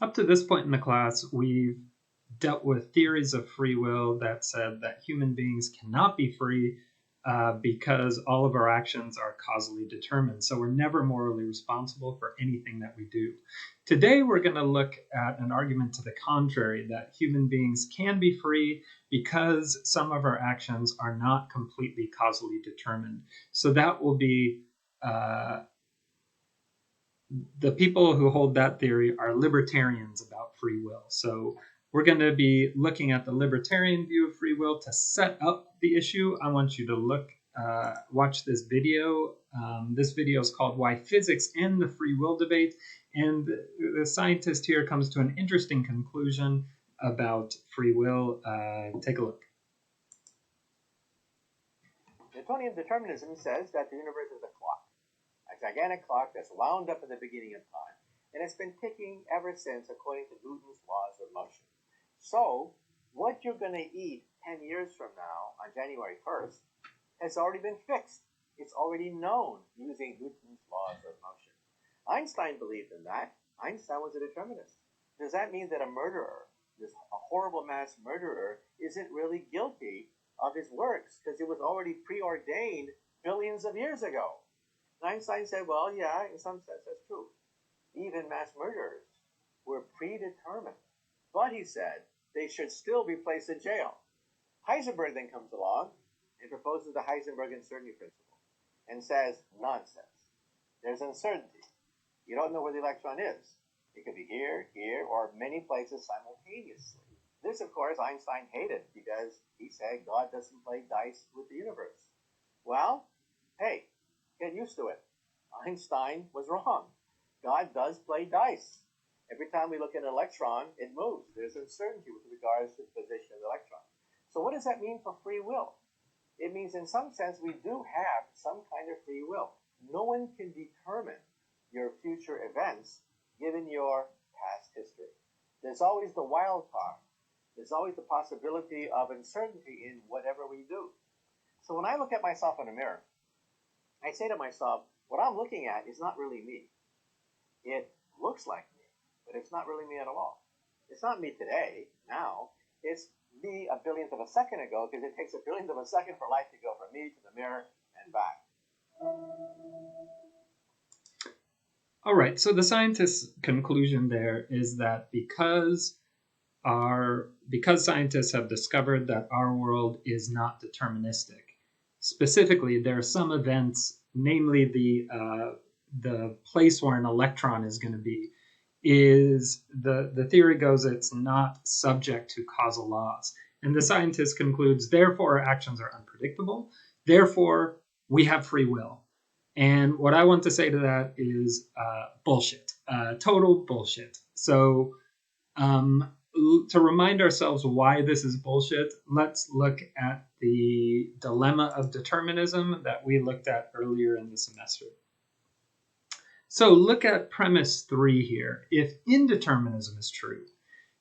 Up to this point in the class, we've dealt with theories of free will that said that human beings cannot be free because all of our actions are causally determined. So we're never morally responsible for anything that we do. Today, we're going to look at an argument to the contrary, that human beings can be free because some of our actions are not completely causally determined. So that will be the people who hold that theory are libertarians about free will. So we're going to be looking at the libertarian view of free will. To set up the issue, I want you to watch this video. This video is called Why Physics End the Free Will Debate. And the scientist here comes to an interesting conclusion about free will. Take a look. Newtonian determinism says that the universe is a clock, a gigantic clock that's wound up at the beginning of time, and it's been ticking ever since according to Newton's laws of motion. So, what you're going to eat 10 years from now, on January 1st, has already been fixed. It's already known using Newton's laws of motion. Einstein believed in that. Einstein was a determinist. Does that mean that a murderer, a horrible mass murderer, isn't really guilty of his works because it was already preordained billions of years ago? And Einstein said, well, yeah, in some sense that's true. Even mass murderers were predetermined. But he said they should still be placed in jail. Heisenberg then comes along and proposes the Heisenberg uncertainty principle and says, nonsense. There's uncertainty. You don't know where the electron is. It could be here, here, or many places simultaneously. This, of course, Einstein hated because he said God doesn't play dice with the universe. Well, hey, get used to it. Einstein was wrong. God does play dice. Every time we look at an electron, it moves. There's uncertainty with regards to the position of the electron. So what does that mean for free will? It means in some sense we do have some kind of free will. No one can determine your future events given your past history. There's always the wild card. There's always the possibility of uncertainty in whatever we do. So when I look at myself in a mirror, I say to myself, what I'm looking at is not really me. It looks like me, but it's not really me at all. It's not me today, now. It's me a billionth of a second ago, because it takes a billionth of a second for life to go from me to the mirror and back. All right, so the scientist's conclusion there is that because scientists have discovered that our world is not deterministic, specifically there are some events, namely the place where an electron is going to be, is the theory goes it's not subject to causal laws. And the scientist concludes, therefore, our actions are unpredictable. Therefore, we have free will. And what I want to say to that is bullshit, total bullshit. So to remind ourselves why this is bullshit, let's look at the dilemma of determinism that we looked at earlier in the semester. So look at premise 3 here. If indeterminism is true,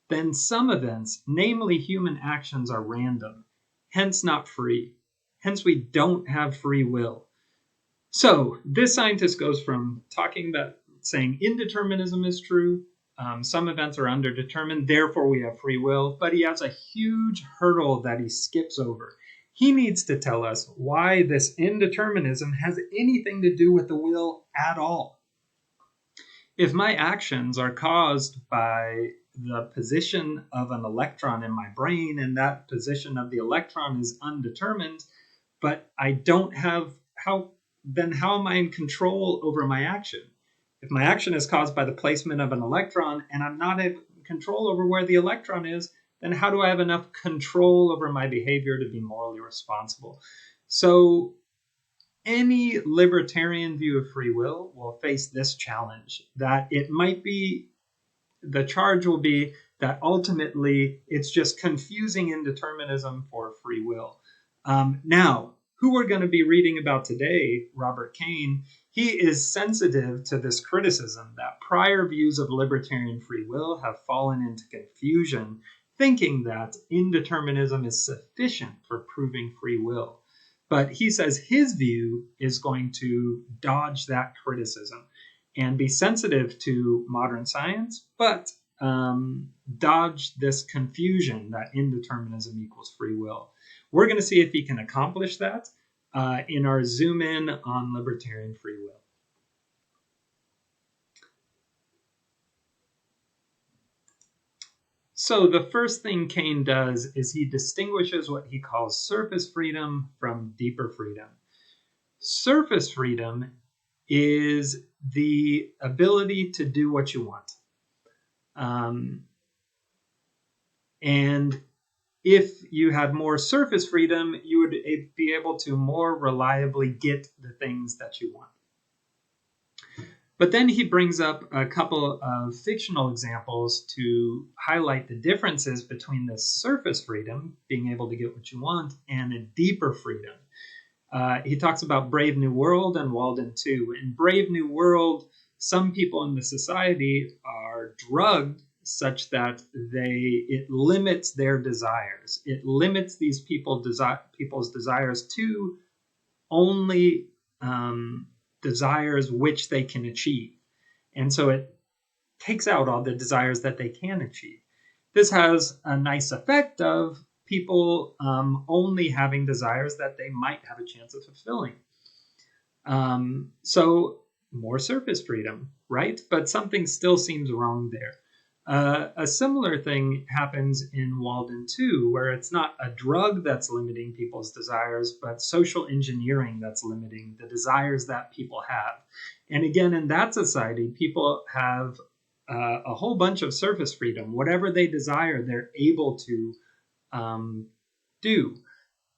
then some events, namely human actions, are random, hence not free. Hence we don't have free will. So this scientist goes from talking about saying indeterminism is true, some events are underdetermined, therefore we have free will, but he has a huge hurdle that he skips over. He needs to tell us why this indeterminism has anything to do with the will at all. If my actions are caused by the position of an electron in my brain, and that position of the electron is undetermined, but I don't have then how am I in control over my action? If my action is caused by the placement of an electron and I'm not in control over where the electron is, then how do I have enough control over my behavior to be morally responsible? So any libertarian view of free will face this challenge, that it might be, the charge will be that ultimately it's just confusing indeterminism for free will. Now, who we're going to be reading about today, Robert Kane, he is sensitive to this criticism that prior views of libertarian free will have fallen into confusion, thinking that indeterminism is sufficient for proving free will. But he says his view is going to dodge that criticism and be sensitive to modern science, but dodge this confusion that indeterminism equals free will. We're going to see if he can accomplish that in our zoom in on libertarian free will. So the first thing Kane does is he distinguishes what he calls surface freedom from deeper freedom. Surface freedom is the ability to do what you want. And if you had more surface freedom, you would be able to more reliably get the things that you want. But then he brings up a couple of fictional examples to highlight the differences between this surface freedom, being able to get what you want, and a deeper freedom. He talks about Brave New World and Walden 2. In Brave New World, some people in the society are drugged such that it limits their desires. It limits these people's desires to only desires which they can achieve. And so it takes out all the desires that they can achieve. This has a nice effect of people only having desires that they might have a chance of fulfilling. So more surface freedom, right? But something still seems wrong there. A similar thing happens in Walden 2, where it's not a drug that's limiting people's desires, but social engineering that's limiting the desires that people have. And again, in that society, people have a whole bunch of surface freedom. Whatever they desire, they're able to do.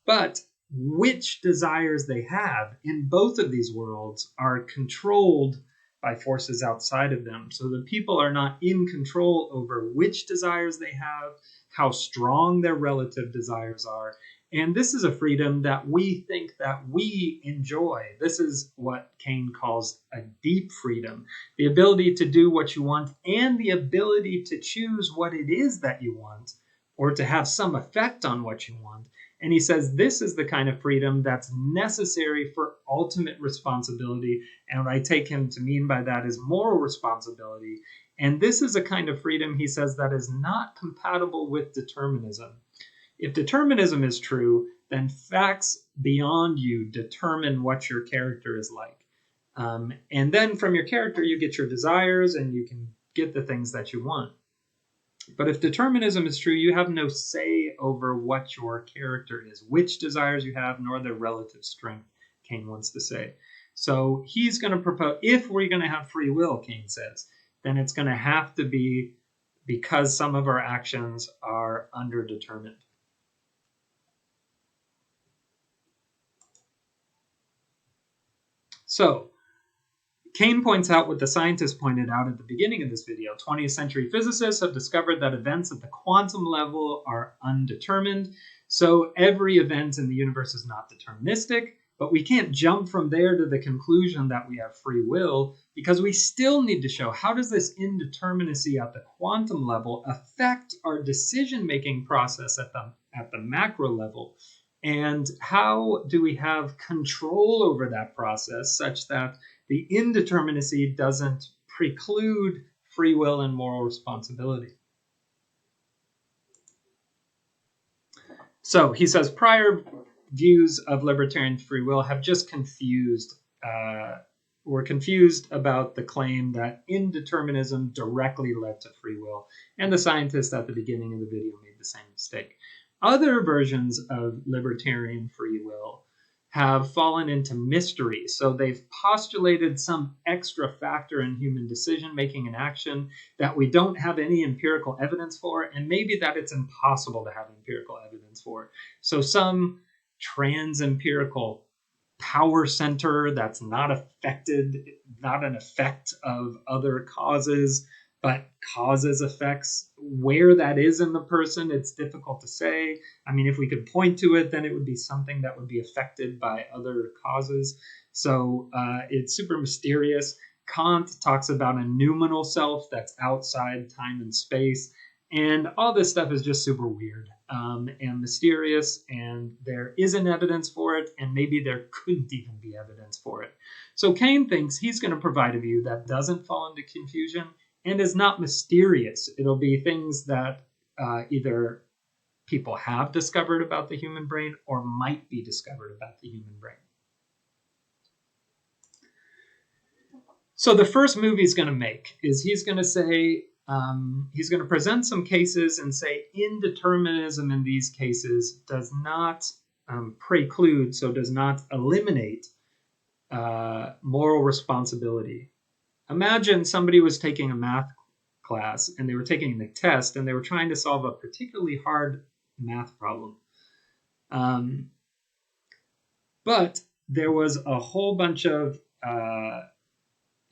But which desires they have in both of these worlds are controlled by forces outside of them. So the people are not in control over which desires they have, how strong their relative desires are. And this is a freedom that we think that we enjoy. This is what Kane calls a deep freedom, the ability to do what you want and the ability to choose what it is that you want or to have some effect on what you want. And he says this is the kind of freedom that's necessary for ultimate responsibility. And what I take him to mean by that is moral responsibility. And this is a kind of freedom, he says, that is not compatible with determinism. If determinism is true, then facts beyond you determine what your character is like. And then from your character, you get your desires and you can get the things that you want. But if determinism is true, you have no say over what your character is, which desires you have, nor their relative strength, Kane wants to say. So he's going to propose, if we're going to have free will, Kane says, then it's going to have to be because some of our actions are underdetermined. So Kane points out what the scientists pointed out at the beginning of this video. 20th century physicists have discovered that events at the quantum level are undetermined. So every event in the universe is not deterministic, but we can't jump from there to the conclusion that we have free will because we still need to show how does this indeterminacy at the quantum level affect our decision-making process at the macro level? And how do we have control over that process such that the indeterminacy doesn't preclude free will and moral responsibility? So he says prior views of libertarian free will have just were confused about the claim that indeterminism directly led to free will. And the scientists at the beginning of the video made the same mistake. Other versions of libertarian free will have fallen into mystery. So they've postulated some extra factor in human decision-making and action that we don't have any empirical evidence for, and maybe that it's impossible to have empirical evidence for. So some trans-empirical power center that's not an effect of other causes, but causes effects. Where that is in the person, it's difficult to say. I mean, if we could point to it, then it would be something that would be affected by other causes. So it's super mysterious. Kant talks about a noumenal self that's outside time and space. And all this stuff is just super weird and mysterious, and there isn't evidence for it, and maybe there couldn't even be evidence for it. So Kane thinks he's going to provide a view that doesn't fall into confusion and is not mysterious. It'll be things that either people have discovered about the human brain or might be discovered about the human brain. So the first move he's going to make is he's going to say, he's going to present some cases and say indeterminism in these cases does not preclude, so does not eliminate moral responsibility. Imagine somebody was taking a math class and they were taking the test and they were trying to solve a particularly hard math problem. But there was a whole bunch of,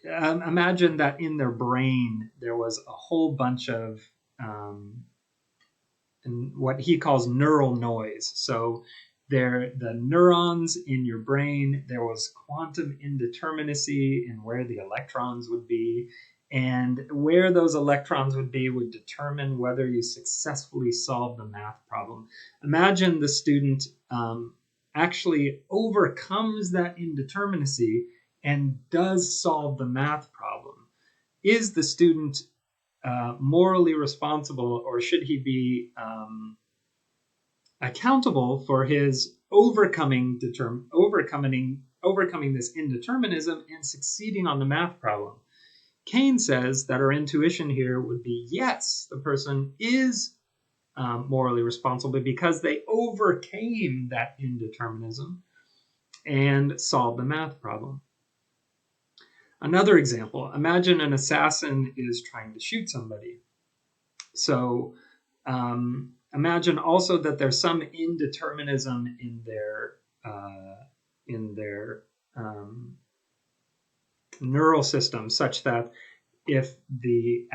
imagine that in their brain there was a whole bunch of what he calls neural noise. So the neurons in your brain, there was quantum indeterminacy in where the electrons would be, and where those electrons would be would determine whether you successfully solve the math problem. Imagine the student actually overcomes that indeterminacy and does solve the math problem. Is the student morally responsible, or should he be accountable for his overcoming this indeterminism and succeeding on the math problem? Kane says that our intuition here would be yes, the person is morally responsible because they overcame that indeterminism and solved the math problem. Another example, imagine an assassin is trying to shoot somebody. So imagine also that there's some indeterminism in their neural system, such that if the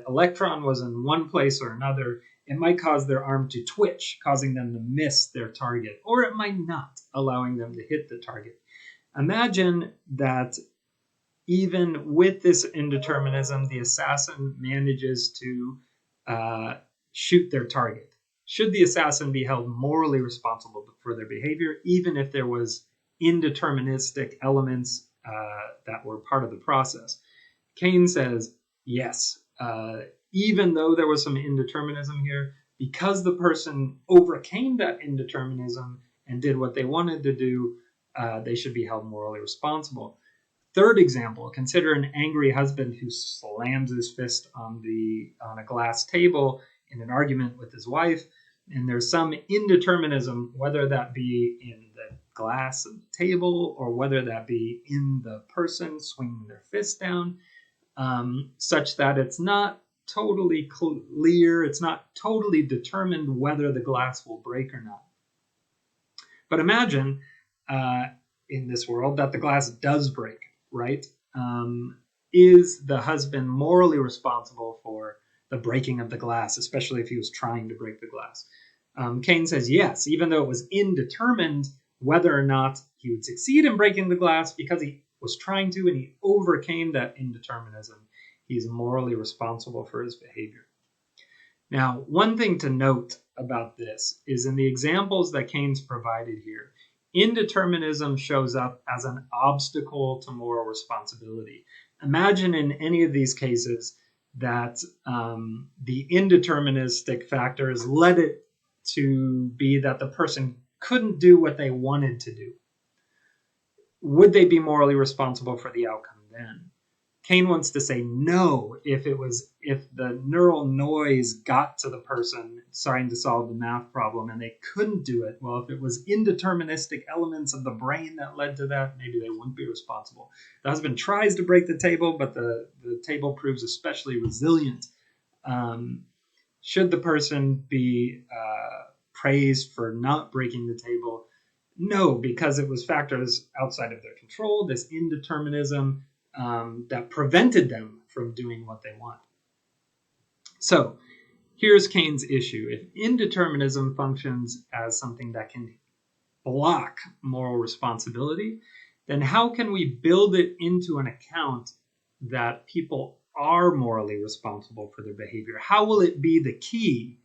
electron was in one place or another, it might cause their arm to twitch, causing them to miss their target, or it might not, allowing them to hit the target. Imagine that even with this indeterminism, the assassin manages to shoot their target. Should the assassin be held morally responsible for their behavior, even if there was indeterministic elements that were part of the process? Kane says, yes, even though there was some indeterminism here, because the person overcame that indeterminism and did what they wanted to do, they should be held morally responsible. Third example, consider an angry husband who slams his fist on a glass table in an argument with his wife, and there's some indeterminism, whether that be in the glass of the table or whether that be in the person swinging their fist down, such that it's not totally clear, it's not totally determined whether the glass will break or not. But imagine in this world that the glass does break, right? Is the husband morally responsible for the breaking of the glass, especially if he was trying to break the glass? Kane says yes, even though it was indetermined whether or not he would succeed in breaking the glass, because he was trying to and he overcame that indeterminism, he's morally responsible for his behavior. Now, one thing to note about this is in the examples that Kane's provided here, indeterminism shows up as an obstacle to moral responsibility. Imagine in any of these cases that the indeterministic factors led it to be that the person couldn't do what they wanted to do. Would they be morally responsible for the outcome then? Kane wants to say no. If the neural noise got to the person trying to solve the math problem and they couldn't do it, well, if it was indeterministic elements of the brain that led to that, maybe they wouldn't be responsible. The husband tries to break the table, but the table proves especially resilient. Should the person be praised for not breaking the table? No, because it was factors outside of their control, this indeterminism, that prevented them from doing what they want. So here's Kane's issue. If indeterminism functions as something that can block moral responsibility, then how can we build it into an account that people are morally responsible for their behavior? How will it be the key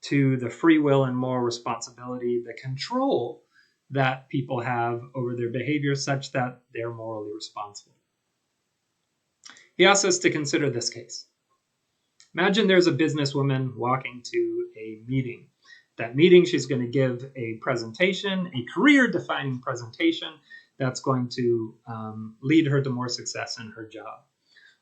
to the free will and moral responsibility, the control that people have over their behavior such that they're morally responsible? He asks us to consider this case. Imagine there's a businesswoman walking to a meeting. That meeting, she's going to give a presentation, a career-defining presentation that's going to lead her to more success in her job.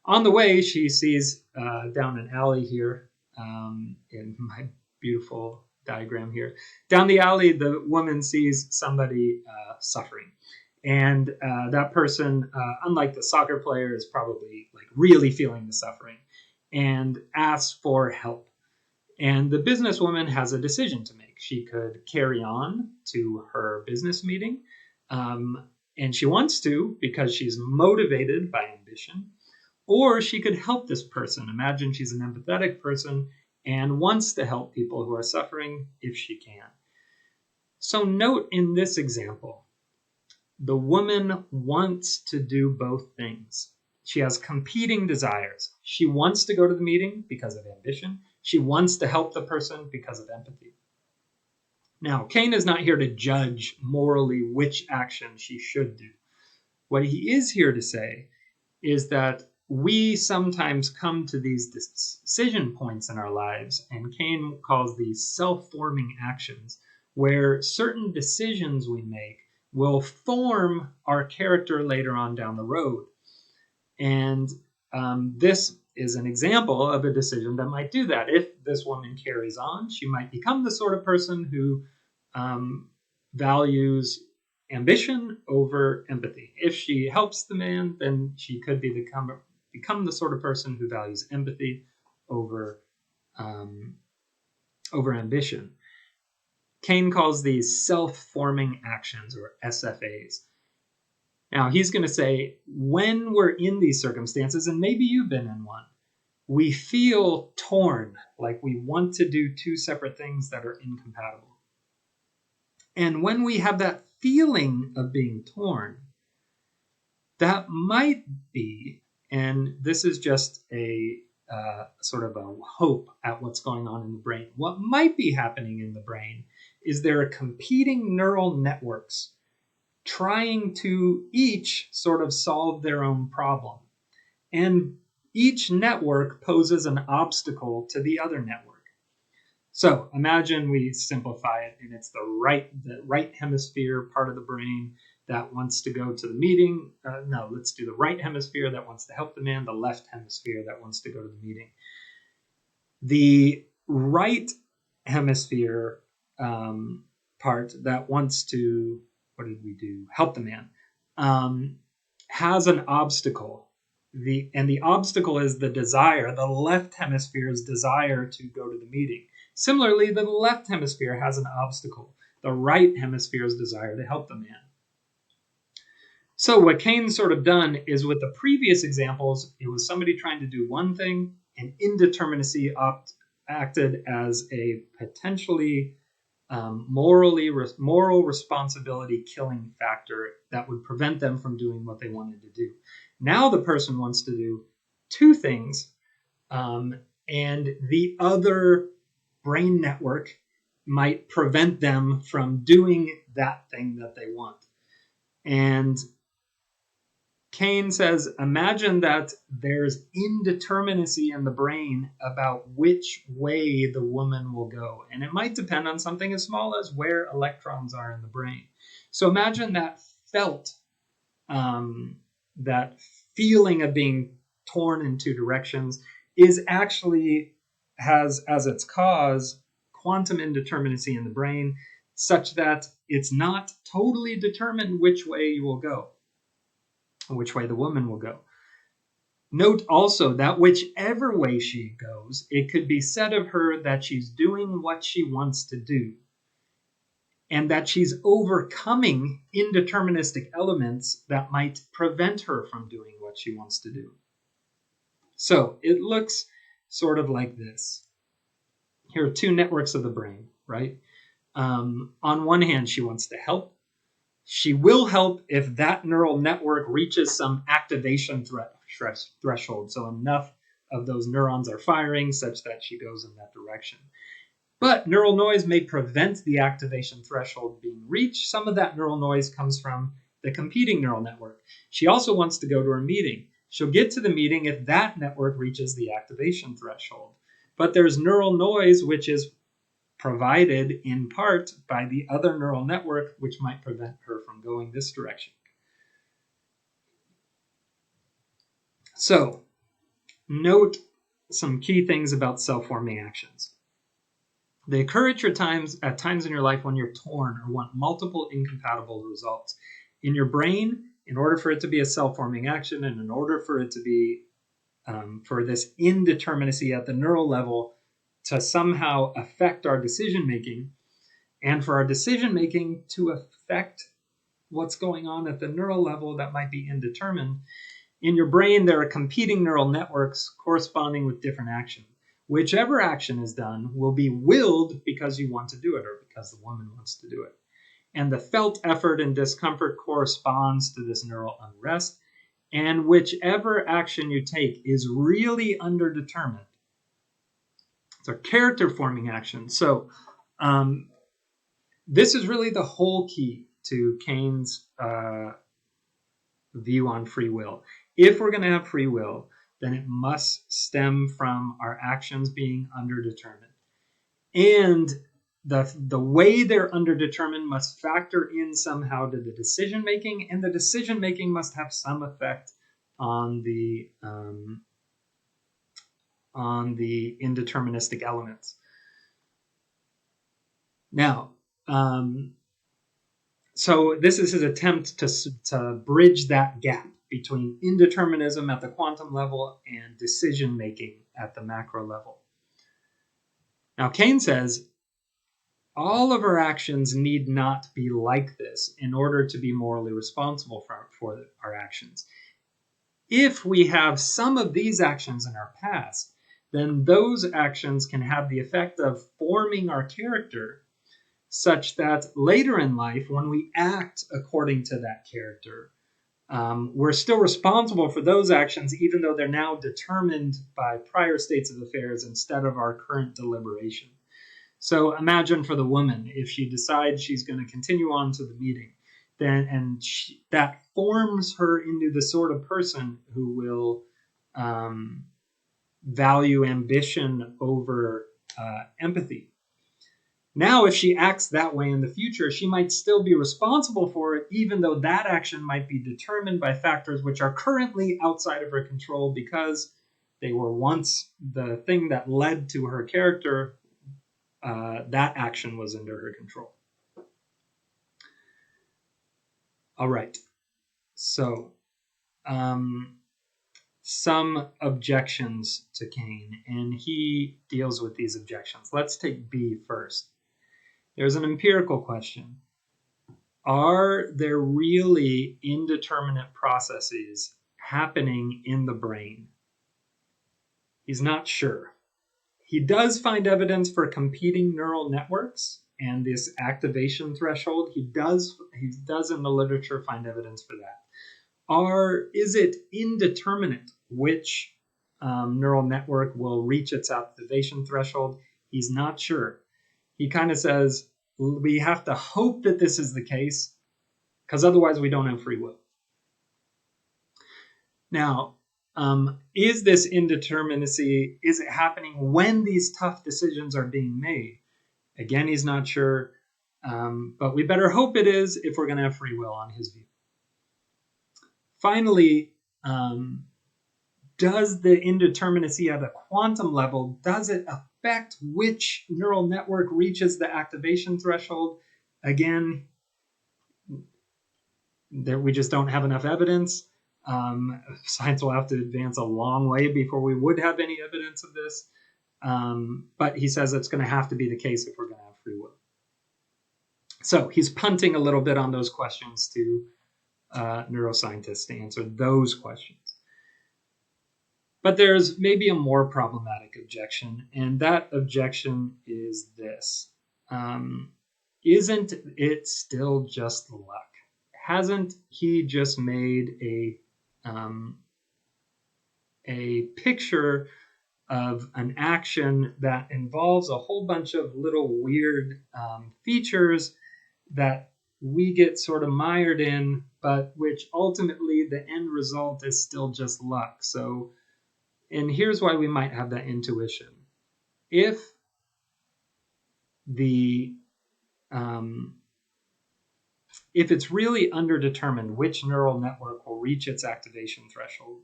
On the way, she sees down an alley here, in my beautiful diagram here, down the alley, the woman sees somebody suffering. And that person, unlike the soccer player, is probably like really feeling the suffering and asks for help. And the businesswoman has a decision to make. She could carry on to her business meeting, and she wants to because she's motivated by ambition, or she could help this person. Imagine she's an empathetic person and wants to help people who are suffering if she can. So note in this example, the woman wants to do both things. She has competing desires. She wants to go to the meeting because of ambition. She wants to help the person because of empathy. Now, Kane is not here to judge morally which action she should do. What he is here to say is that we sometimes come to these decision points in our lives, and Kane calls these self-forming actions, where certain decisions we make will form our character later on down the road. And this is an example of a decision that might do that. If this woman carries on, she might become the sort of person who values ambition over empathy. If she helps the man, then she could become the sort of person who values empathy over ambition. Kane calls these self-forming actions, or SFAs. Now, he's going to say, when we're in these circumstances, and maybe you've been in one, we feel torn, like we want to do two separate things that are incompatible. And when we have that feeling of being torn, that might be, and this is just a sort of a hope at what's going on in the brain. What might be happening in the brain is there are competing neural networks trying to each sort of solve their own problem. And each network poses an obstacle to the other network. So imagine we simplify it, and it's the right hemisphere part of the brain that wants to go to the meeting. No, let's do the right hemisphere that wants to help the man, the left hemisphere that wants to go to the meeting. The right hemisphere part that wants to, help the man, has an obstacle. The obstacle is the desire, the left hemisphere's desire to go to the meeting. Similarly, the left hemisphere has an obstacle, the right hemisphere's desire to help the man. So what Kane's sort of done is, with the previous examples, it was somebody trying to do one thing, and indeterminacy acted as a potentially moral responsibility killing factor that would prevent them from doing what they wanted to do. Now the person wants to do two things, and the other brain network might prevent them from doing that thing that they want. And Kane says, imagine that there's indeterminacy in the brain about which way the woman will go. And it might depend on something as small as where electrons are in the brain. So imagine that that feeling of being torn in two directions is actually has as its cause quantum indeterminacy in the brain, such that it's not totally determined which way you will go, which way the woman will go. Note also that whichever way she goes, it could be said of her that she's doing what she wants to do, and that she's overcoming indeterministic elements that might prevent her from doing what she wants to do. So it looks sort of like this. Here are two networks of the brain, right? On one hand, she wants to help. She will help if that neural network reaches some activation threshold. So enough of those neurons are firing such that she goes in that direction. But neural noise may prevent the activation threshold being reached. Some of that neural noise comes from the competing neural network. She also wants to go to her meeting. She'll get to the meeting if that network reaches the activation threshold. But there's neural noise, which is provided in part by the other neural network, which might prevent her from going this direction. So, note some key things about self-forming actions. They occur at times in your life when you're torn or want multiple incompatible results. In your brain, in order for it to be a self-forming action, and in order for it to be for this indeterminacy at the neural level to somehow affect our decision making, and for our decision making to affect what's going on at the neural level that might be indeterminate, in your brain there are competing neural networks corresponding with different actions. Whichever action is done will be willed because you want to do it, or because the woman wants to do it. And the felt effort and discomfort corresponds to this neural unrest. And whichever action you take is really underdetermined. It's a character-forming action. So this is really the whole key to Kane's view on free will. If we're going to have free will, then it must stem from our actions being underdetermined. And the way they're underdetermined must factor in somehow to the decision making, and the decision making must have some effect on the indeterministic elements. Now, so this is his attempt to bridge that gap between indeterminism at the quantum level and decision making at the macro level. Now, Kane says all of our actions need not be like this in order to be morally responsible for our actions. If we have some of these actions in our past, then those actions can have the effect of forming our character such that later in life, when we act according to that character, we're still responsible for those actions, even though they're now determined by prior states of affairs instead of our current deliberation. So imagine for the woman, if she decides she's going to continue on to the meeting, that forms her into the sort of person who will value ambition over empathy. Now, if she acts that way in the future, she might still be responsible for it, even though that action might be determined by factors which are currently outside of her control because they were once the thing that led to her character. That action was under her control. All right. So, some objections to Kane, and he deals with these objections. Let's take B first. There's an empirical question. Are there really indeterminate processes happening in the brain? He's not sure. He does find evidence for competing neural networks and this activation threshold. He does in the literature find evidence for that. Is it indeterminate which neural network will reach its activation threshold? He's not sure. He kind of says, we have to hope that this is the case, because otherwise we don't have free will. Now, is this indeterminacy, is it happening when these tough decisions are being made? Again, he's not sure, but we better hope it is if we're going to have free will on his view. Finally, does the indeterminacy at a quantum level, does it affect which neural network reaches the activation threshold? Again, we just don't have enough evidence. Science will have to advance a long way before we would have any evidence of this. But he says it's going to have to be the case if we're going to have free will. So he's punting a little bit on those questions to neuroscientists to answer those questions. But there's maybe a more problematic objection, and that objection is this. Isn't it still just luck? Hasn't he just made a picture of an action that involves a whole bunch of little weird features that we get sort of mired in, but which ultimately the end result is still just luck. So, and here's why we might have that intuition. If if it's really underdetermined which neural network will reach its activation threshold,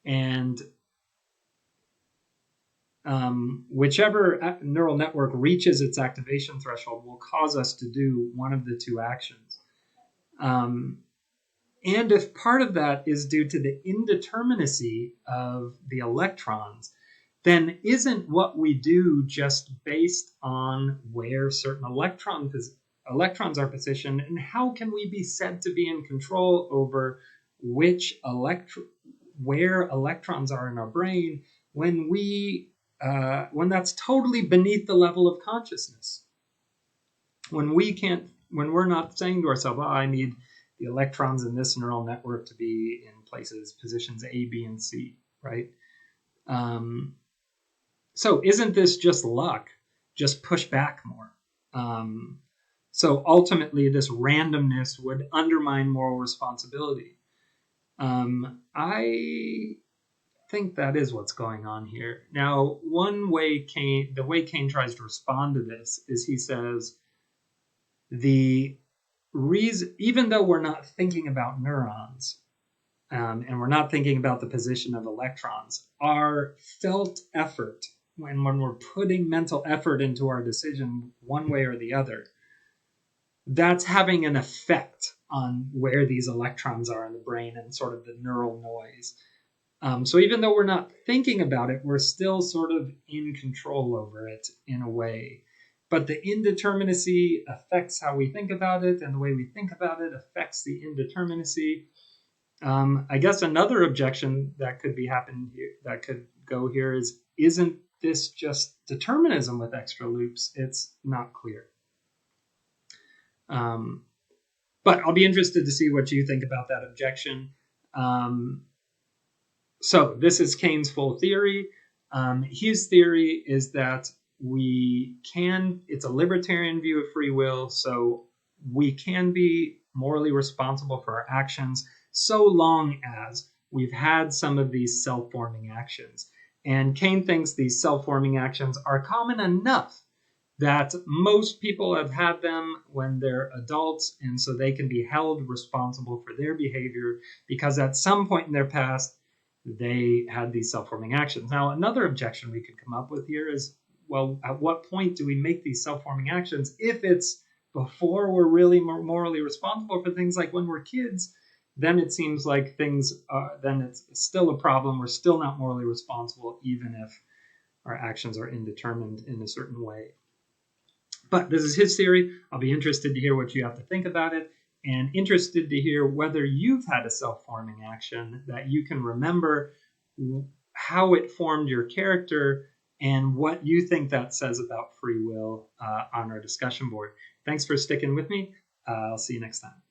and whichever neural network reaches its activation threshold will cause us to do one of the two actions. And if part of that is due to the indeterminacy of the electrons, then isn't what we do just based on where certain electrons are positioned, and how can we be said to be in control over where electrons are in our brain when that's totally beneath the level of consciousness? When we're not saying to ourselves, oh, I need the electrons in this neural network to be in positions A, B, and C, right? So isn't this just luck? Just push back more. So ultimately, this randomness would undermine moral responsibility. I think that is what's going on here. Now, the way Kane tries to respond to this is he says, the reason, even though we're not thinking about neurons, and we're not thinking about the position of electrons, our felt effort, when we're putting mental effort into our decision one way or the other, that's having an effect on where these electrons are in the brain and sort of the neural noise. So even though we're not thinking about it, we're still sort of in control over it in a way. But the indeterminacy affects how we think about it, and the way we think about it affects the indeterminacy. I guess another objection that could be happening here, that could go here, is, isn't this just determinism with extra loops? It's not clear. But I'll be interested to see what you think about that objection. So this is Kane's full theory. His theory is that it's a libertarian view of free will, so we can be morally responsible for our actions so long as we've had some of these self-forming actions. And Kane thinks these self-forming actions are common enough that most people have had them when they're adults, and so they can be held responsible for their behavior because at some point in their past, they had these self-forming actions. Now, another objection we could come up with here is, well, at what point do we make these self-forming actions? If it's before we're really morally responsible for things, like when we're kids, then it seems like then it's still a problem. We're still not morally responsible, even if our actions are indeterminate in a certain way. But this is his theory. I'll be interested to hear what you have to think about it, and interested to hear whether you've had a self-forming action that you can remember, how it formed your character, and what you think that says about free will on our discussion board. Thanks for sticking with me. I'll see you next time.